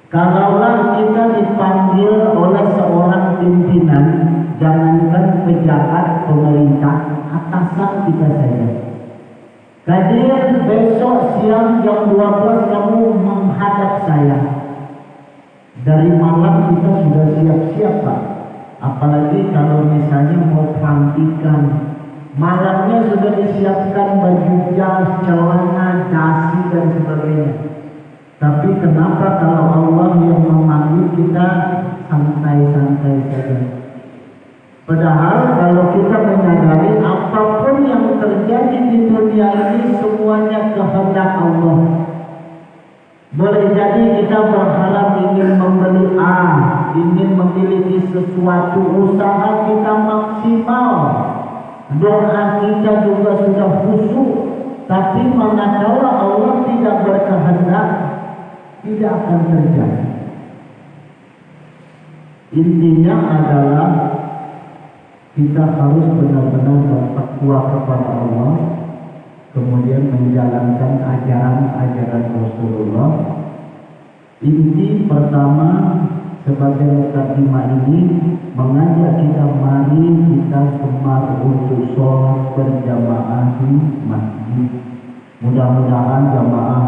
Kalaulah kita dipanggil oleh seorang pimpinan, jangankan pejabat pemerintah, atasan kita saja. Kadir besok siang jam 12 kamu menghadap saya. Dari malam kita sudah siap-siap, Pak. Apalagi kalau misalnya mau pelantikan, malamnya sudah disiapkan baju jas, celana, dasi dan sebagainya. Tapi kenapa kalau Allah yang memanggil kita santai-santai saja? Padahal kalau kita menyadari apapun yang terjadi di dunia ini semuanya kehendak Allah. Boleh jadi kita berharap ingin membeli A, ingin memiliki sesuatu, usaha kita maksimal, doa kita juga sudah khusyuk, tapi manakala Allah tidak berkehendak, tidak akan terjadi. Intinya adalah kita harus benar-benar bertakwa kepada Allah, kemudian menjalankan ajaran-ajaran Rasulullah. Inti pertama sebagai mukadimah ini mengajak kita, mari kita gemar untuk sholat berjamaah di masjid. Mudah-mudahan jamaah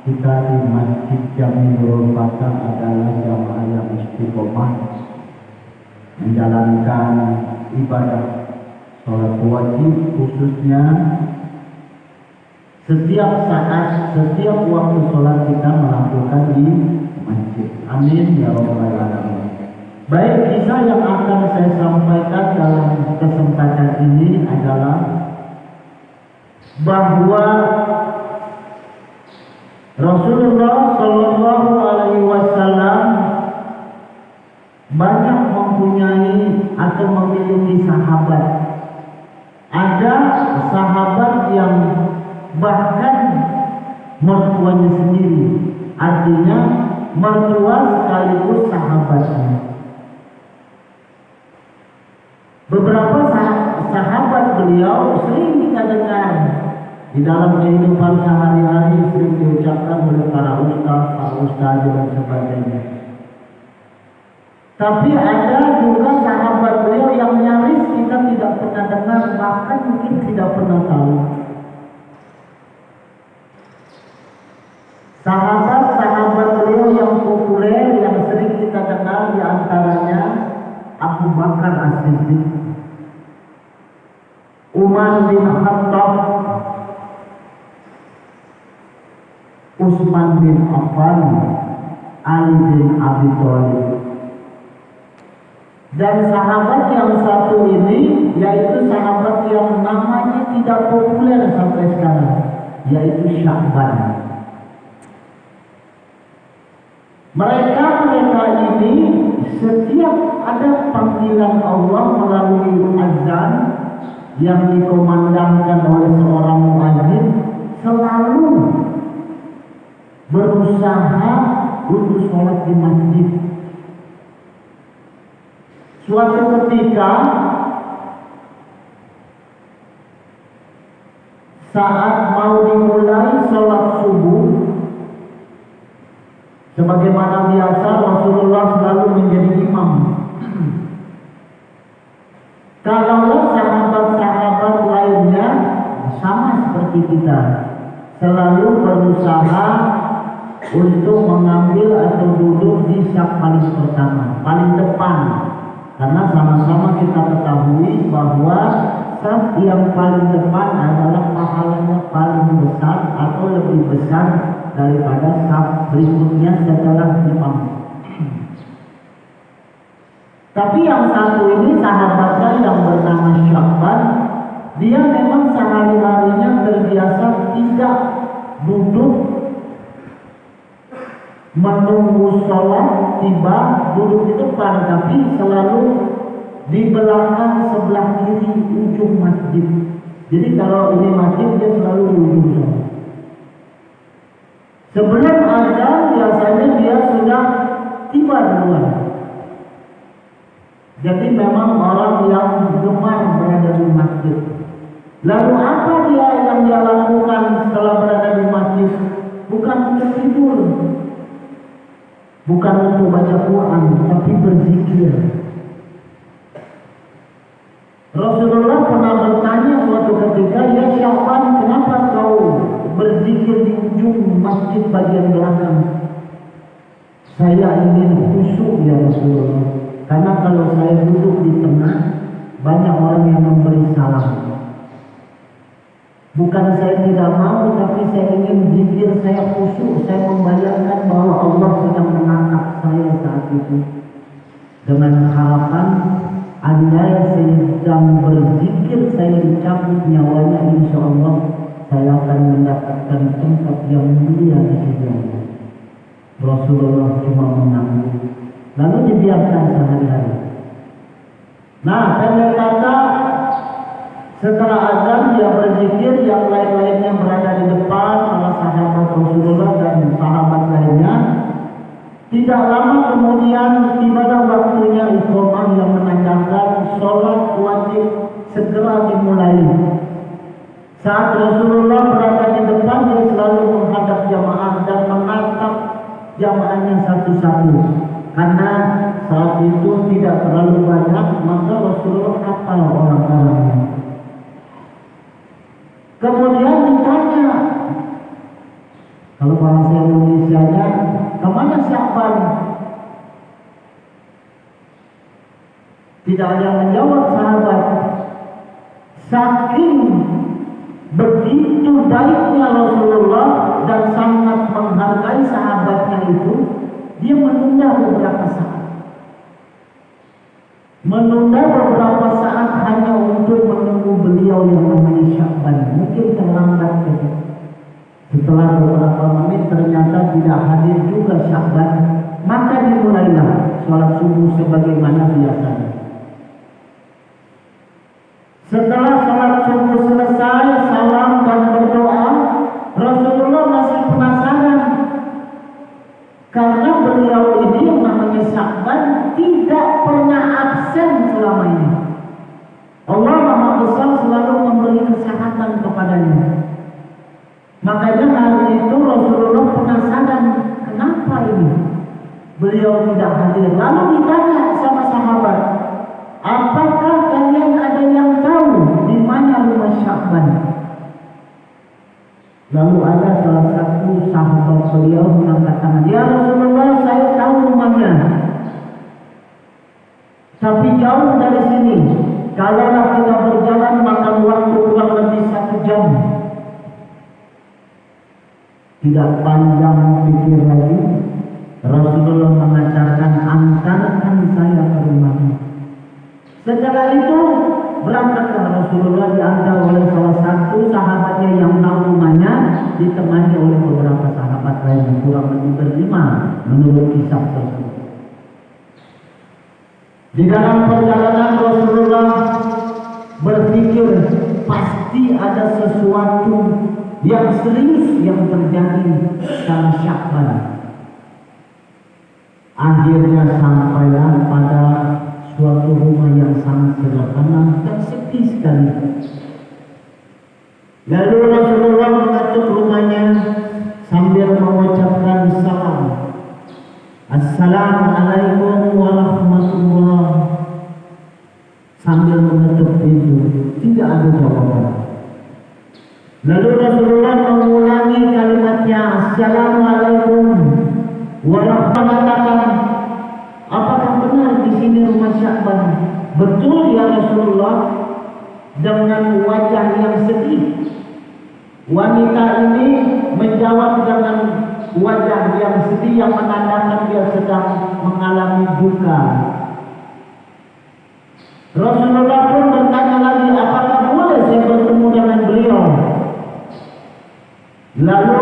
kita di Masjid Jami Nurul Fatah adalah jamaah yang istiqomah menjalankan ibadah sholat wajib, khususnya setiap saat, setiap waktu sholat kita melakukan di masjid. Amin ya rabbal alamin. Baik, kisah yang akan saya sampaikan dalam kesempatan ini adalah bahwa Rasulullah Shallallahu Alaihi Wasallam banyak mempunyai atau memiliki sahabat. Ada sahabat yang bahkan mertuanya sendiri, artinya mertua sekaligus sahabatnya. Beberapa sahabat beliau sering kita dengar di dalam kehidupan sehari-hari, sering diucapkan oleh para ustaz dan sebagainya. Tapi ada juga sahabat beliau yang nyaris kita tidak pernah dengar, bahkan mungkin tidak pernah tahu. Sahabat-sahabat beliau yang populer, yang sering kita dengar, di antaranya Abu Bakar As-Siddiq, Umar bin Khattab, Utsman bin Affan, Ali bin Abi Thalib. Dan sahabat yang satu ini yaitu sahabat yang namanya tidak populer sampai sekarang, yaitu Sya'ban. Mereka ini setiap ada panggilan Allah melalui azan yang dikomandangkan oleh seorang muadzin, selalu berusaha untuk sholat di masjid. Suatu ketika saat mau dimulai sholat subuh, sebagaimana biasa Rasulullah selalu menjadi imam. Kalau sahabat-sahabat lainnya sama seperti kita, selalu berusaha untuk mengambil atau duduk di saf paling pertama, paling depan. Karena sama-sama kita ketahui bahwa saf yang paling depan adalah pahalanya paling besar atau lebih besar daripada saf berikutnya setelah imam. Tapi yang satu ini sahabatnya yang bernama Sya'ban, dia memang sehari-harinya terbiasa tidak duduk menunggu sholat tiba duduk di depan, tapi selalu di belakang sebelah kiri ujung masjid. Jadi kalau ini masjid, dia selalu di ujung sana. Sebelum azan biasanya dia sudah tiba duluan. Jadi memang orang yang gemar berada di masjid. Lalu apa yang dia lakukan setelah berada di masjid? Bukan untuk tidur. bukan untuk baca Quran, tapi berzikir. Rasulullah pernah bertanya suatu ketika, "Ya Sya'ban, kenapa kau berzikir di ujung masjid bagian belakang?" "Saya ingin khusyuk ya Rasulullah, karena kalau saya duduk di tengah, banyak orang yang memberi salam. Bukan saya tidak mau, tapi saya ingin zikir saya khusyuk. Saya membayangkan bahwa Allah sedang menatap saya saat itu. Dengan harapan, andai saya sedang berzikir, saya dicabut nyawanya, insya Allah saya akan mendapatkan tempat yang mulia di sisi Allah." Rasulullah cuma menanggung, lalu dibiarkan sehari-hari. Nah, pendek kata, setelah azan dia berzikir, yang lain-lainnya berada di depan, para sahabat Rasulullah dan sahabat lainnya. Tidak lama kemudian tibalah waktunya iqamah yang menandakan sholat wajib segera dimulai. Saat Rasulullah berada di depan, dia selalu menghadap jamaah dan menatap jamaahnya satu-satu. Karena saat itu tidak terlalu banyak, maka Rasulullah hafal orang-orangnya. Kemudian ditanya, kalau bahasa Indonesianya, "Kemana Sya'ban?" Tidak ada yang menjawab sahabat. Saking begitu baiknya Rasulullah dan sangat menghargai sahabatnya itu, dia menunda beberapa saat. Menunda beberapa saat hanya untuk menunggu beliau yang namanya Sya'ban. Mungkin terlambat saja. Setelah beberapa menit ternyata tidak hadir juga Sya'ban, maka dimulailah sholat subuh sebagaimana biasanya. Setelah sholat subuh selesai, salam dan berdoa, Rasulullah masih penasaran karena beliau ini yang namanya Sya'ban tidak pernah absen selama ini. Allah Maha Besar selalu memberi kesehatan kepadanya. Makanya hari itu Rasulullah penasaran, kenapa ini beliau tidak hadir. Lalu ditanya sama sahabat, "Apakah kalian ada yang tahu di mana rumah Sya'ban?" Lalu ada salah satu sahabat beliau mengatakan, "Ya Rasulullah, saya tahu rumahnya, tapi jauh dari sini. Kalaulah kita berjalan makan waktu kurang lebih 1 jam." Tidak panjang pikir lagi, Rasulullah mengatakan, "Antarkan saya ke rumahnya." Setelah itu berangkatlah Rasulullah diantar oleh salah satu sahabatnya yang tahu rumahnya, ditemani oleh beberapa sahabat lain, kurang lebih berlima menurut kisah tersebut. Di dalam perjalanan Rasulullah berpikir pasti ada sesuatu yang serius yang terjadi dalam Sya'ban. Akhirnya sampailah pada suatu rumah yang sangat sederhana dan sepi sekali. Lalu Rasulullah mengetuk rumahnya sambil mengucapkan salam, "Assalamualaikum warahmatullah." Sambil mengetuk pintu, tidak ada jawaban. Lalu Rasulullah mengulangi kalimatnya, "Assalamualaikum warahmatullah." "Apakah benar di sini rumah Sya'ban?" "Betul ya Rasulullah." Dengan wajah yang sedih, wanita ini menjawab dengan wajah yang sedih yang menandakan dia sedang mengalami duka. Rasulullah pun bertanya lagi, "Apakah boleh saya bertemu dengan beliau?" Lalu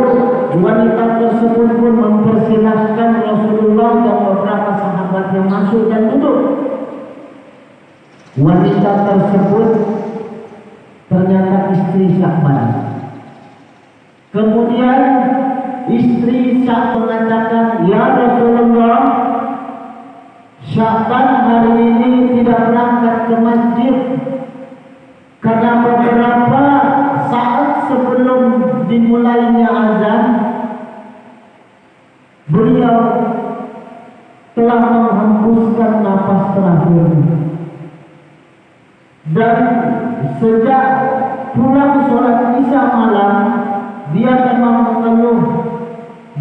wanita tersebut pun mempersilahkan Rasulullah dan beberapa sahabat yang masuk dan duduk. Wanita tersebut ternyata istri Sya'ban. Kemudian istri Sya'ban mengatakan, "Ya Rasulullah, Sya'ban hari ini tidak berangkat ke masjid karena beberapa saat sebelum dimulainya azan, beliau napas terakhir. Dan sejak pulang sholat isya malam, dia memang mengeluh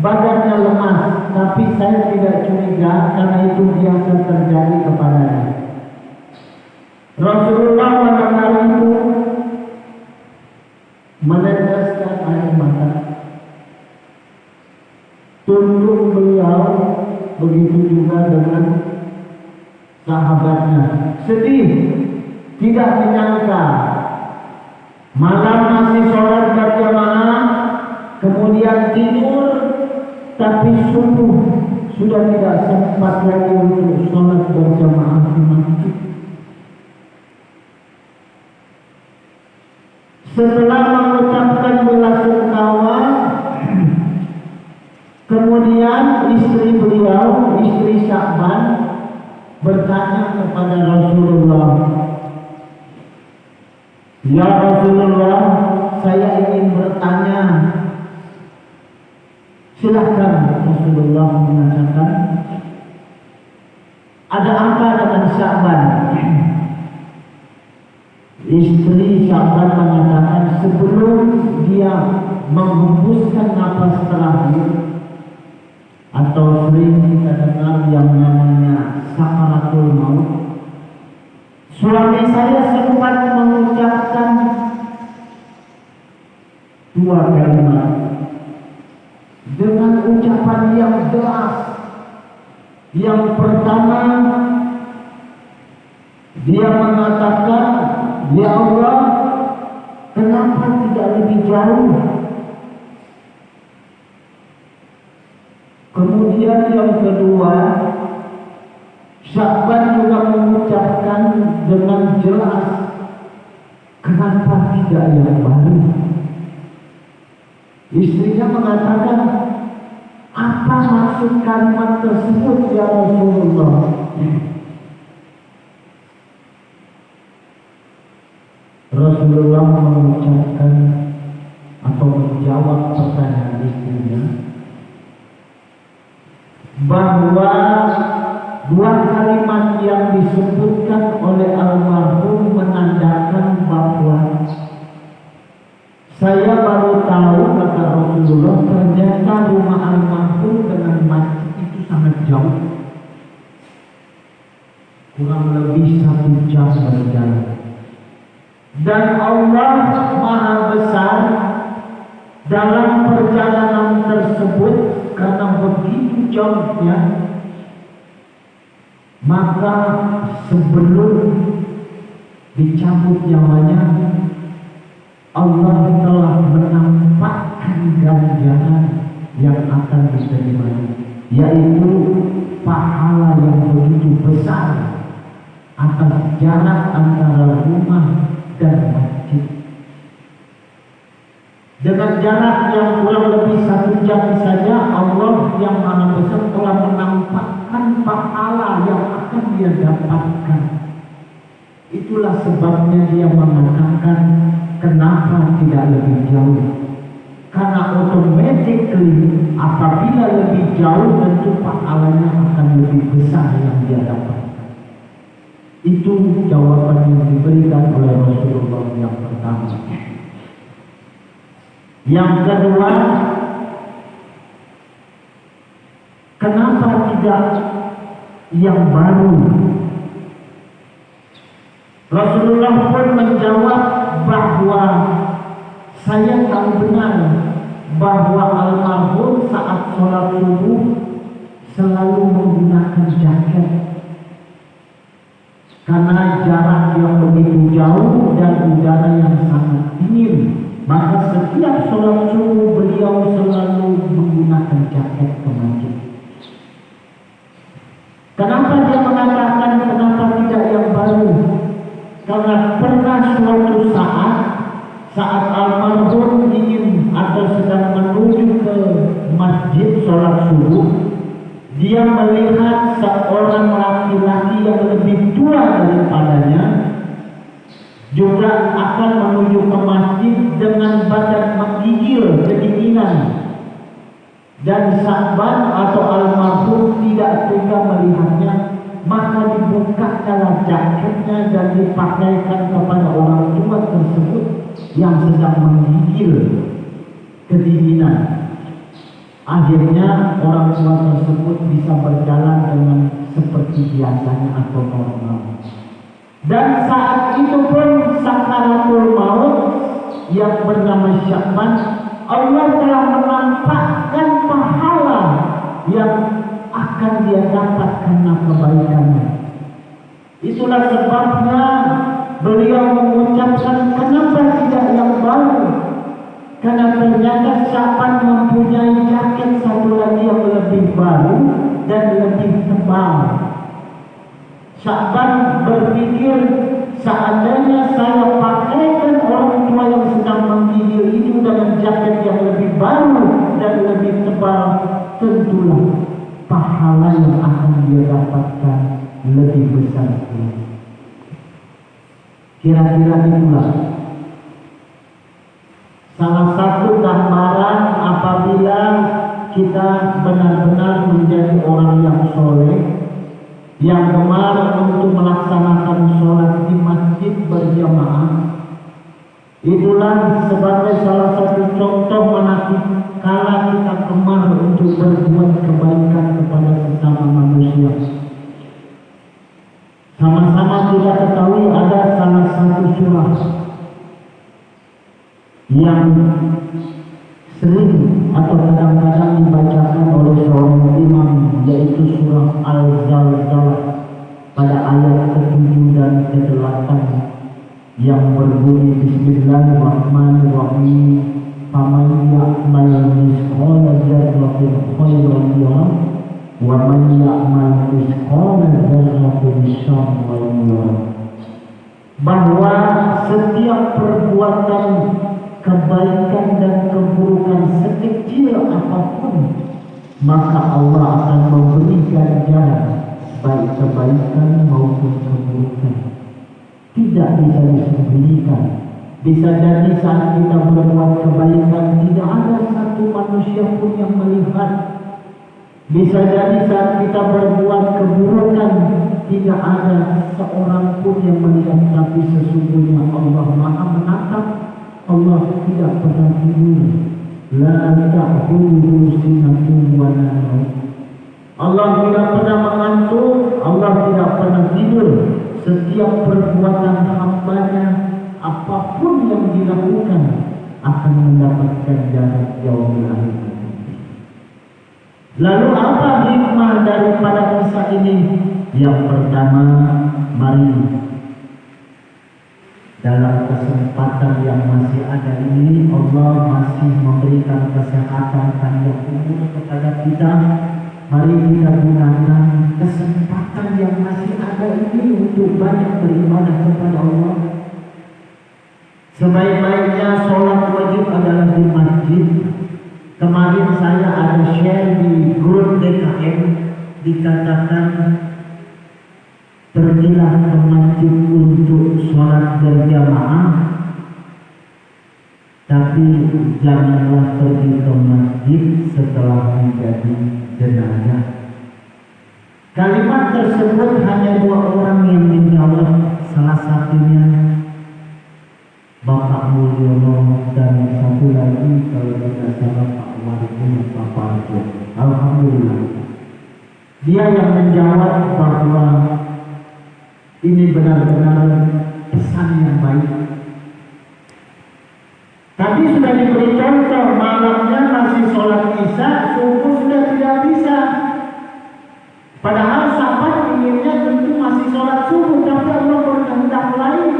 badannya lemas, tapi saya tidak curiga karena itu biasa terjadi kepadanya. Rasulullah mendengar itu meneteskan air mata. Tunduk beliau, begitu juga dengan sahabatnya. Sedih, tidak menyangka malam masih sholat berjamaah, kemudian tidur, tapi subuh sudah tidak sempat lagi untuk sholat berjamaah di masjid. Setelah mengucapkan belasungkawa, kemudian istri beliau, istri Sya'ban, bertanya kepada Rasulullah, "Ya Rasulullah, saya ingin bertanya." Silahkan. Rasulullah mengatakan, "Ada apa dengan Sya'ban?" Istri Sya'ban mengatakan, sebelum dia menghembuskan napas terakhir, atau sering kita dengar yang namanya sakaratul maut, suami saya sempat mengucapkan dua kalimat dengan ucapan yang jelas. Yang pertama, dia mengatakan, "Ya Allah, kenapa tidak lebih jauh?" Kemudian yang kedua, Sya'ban juga mengucapkan dengan jelas, "Kenapa tidak yang baru?" Istrinya mengatakan, "Apa maksud kalimat tersebut ya Rasulullah?" Rasulullah mengucapkan atau menjawab pertanyaan istrinya bahwa dua kalimat yang disebutkan oleh almarhum menandakan bahwa saya baru tahu, kata Rasulullah, ternyata rumah almarhum dengan masjid itu sangat jauh, kurang lebih 1 jam berjalan. Dan Allah Maha Besar dalam perjalanan tersebut, karena begitu jauhnya, maka sebelum dicabut nyawanya, Allah telah menampakkan ganjaran yang akan diterima, yaitu pahala yang begitu besar atas jarak antara rumah dan masjid. Dengan jarak yang kurang lebih 1 jam saja, Allah yang Maha Besar telah menampakkan pahala yang akan dia dapatkan. Itulah sebabnya dia mengatakan, kenapa tidak lebih jauh? Karena automatically apabila lebih jauh, tentu pahalanya akan lebih besar yang dia dapatkan. Itu jawaban yang diberikan oleh Rasulullah yang pertama. Yang kedua, kenapa tidak yang baru? Rasulullah pun menjawab bahwa saya tahu benar bahwa almarhum saat sholat subuh selalu menggunakan jaket, karena jarak yang begitu jauh dan udara yang sangat dingin, maka setiap sholat subuh beliau selalu menggunakan jaket ke masjid. Kenapa dia mengatakan kenapa tidak yang baru? Karena pernah suatu saat almarhum ingin atau sedang menuju ke masjid sholat subuh, dia melihat seorang laki-laki yang lebih tua daripadanya juga akan menuju ke masjid dengan badan menggigil kedinginan, dan Sya'ban atau almarhum tidak tega melihatnya, maka dibuka jaketnya dan dipakaikan kepada orang tua tersebut yang sedang menggigil kedinginan. Akhirnya orang tua tersebut bisa berjalan dengan seperti biasanya atau normal. Dan saat itu pun sakaratul maut yang bernama Sya'ban, Allah telah menampakkan pahala yang akan dia dapat karena kebaikannya. Itulah sebabnya beliau mengucapkan, kenapa tidak yang baru? Karena ternyata Sya'ban mempunyai jaket satu lagi yang lebih baru dan lebih tebal. Sya'ban berpikir, seandainya saya pakaikan orang tua yang sedang menggigil itu dengan jaket yang lebih baru dan lebih tebal, tentulah pahala yang akan dia dapatkan lebih besar. Kira-kira itulah salah satu gambaran apabila kita benar-benar menjadi orang yang soleh, yang gemar untuk melaksanakan sholat di masjid berjamaah. Itulah sebagai salah satu contoh manakala kita gemar untuk berbuat kebaikan kepada sesama manusia. Sama-sama kita ketahui ada salah satu surah yang sering atau kadang-kadang dibacakan oleh seorang imam, yaitu surah Al-Zalzalah pada ayat ke-7 dan ke-8 yang berbunyi Bismillahirrahmanirrahim. Faman ya'mal misqala dzarratin khairan yarah wa man ya'mal misqala dzarratin syarran yarah. Bahwa setiap perbuatan kebaikan dan keburukan sekecil apapun, maka Allah akan memberikan ganjaran baik kebaikan maupun keburukan. Tidak bisa disembunyikan. Bisa jadi saat kita berbuat kebaikan tidak ada satu manusia pun yang melihat. Bisa jadi saat kita berbuat keburukan tidak ada seorang pun yang melihat, tapi sesungguhnya Allah Maha menatap. Allah tidak pernah tidur. La ta'khudhuhu sinatun wa la naum. Allah tidak pernah mengantuk, Allah tidak pernah tidur. Setiap perbuatan hamba-Nya, apapun yang dilakukan, akan mendapatkan jarak yaumil akhir. Lalu apa hikmah daripada kisah ini? Yang pertama, mari dalam kesempatan yang masih ada ini, Allah masih memberikan kesehatan panjang umur kepada kita. Mari kita gunakan kesempatan yang masih ada ini untuk banyak beribadah kepada Allah. Sebaik-baiknya sholat wajib adalah di masjid. Kemarin saya ada share di grup DKM, dikatakan pergilah ke masjid untuk sholat berjamaah, tapi janganlah pergi ke masjid setelah menjadi jenazah. Kalimat tersebut hanya 2 orang yang menjawab, salah satunya Bapak Mulyono dan satu lagi kalau tidak salah Pak Wardi Bapak Arjo. Alhamdulillah, dia yang menjawab bahwa ini benar-benar pesan yang baik. Tapi sudah diberi contoh, malamnya masih sholat isya, subuh sudah tidak bisa. Padahal sahabat inginnya tentu masih sholat subuh, tapi Allah berkehendak lain.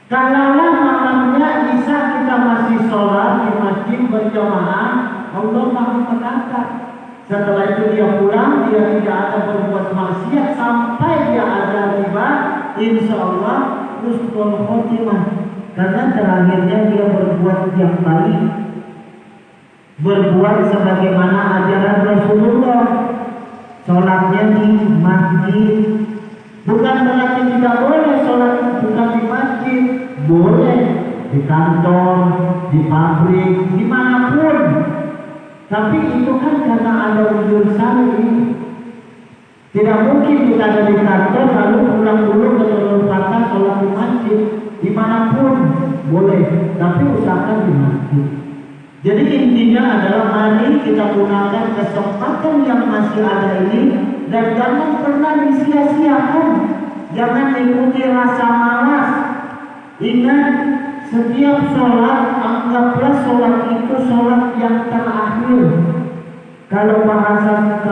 Kalaulah malamnya isya kita masih sholat di masjid berjamaah, Allah Maha menatap. Setelah itu dia pulang, dia tidak ada berbuat maksiat sampai dia ada tiba, insya Allah husnul khotimah. Karena terakhirnya dia berbuat yang baik, berbuat sebagaimana ajaran Rasulullah. Sholatnya di masjid. Bukan berarti tidak boleh sholat bukan di masjid, boleh di kantor, di pabrik, dimanapun. Tapi itu kan karena ada unsur syar'i. Tidak mungkin kita ada di kantor lalu pulang dulu ke Telur Patah sholat di masjid. Dimanapun boleh, tapi usahakan di masjid. Jadi intinya adalah mari kita gunakan kesempatan yang masih ada ini dan jangan pernah disia-siakan. Jangan ikuti rasa malas. Ingat, setiap sholat anggaplah sholat itu sholat yang terakhir. Kalau bahasa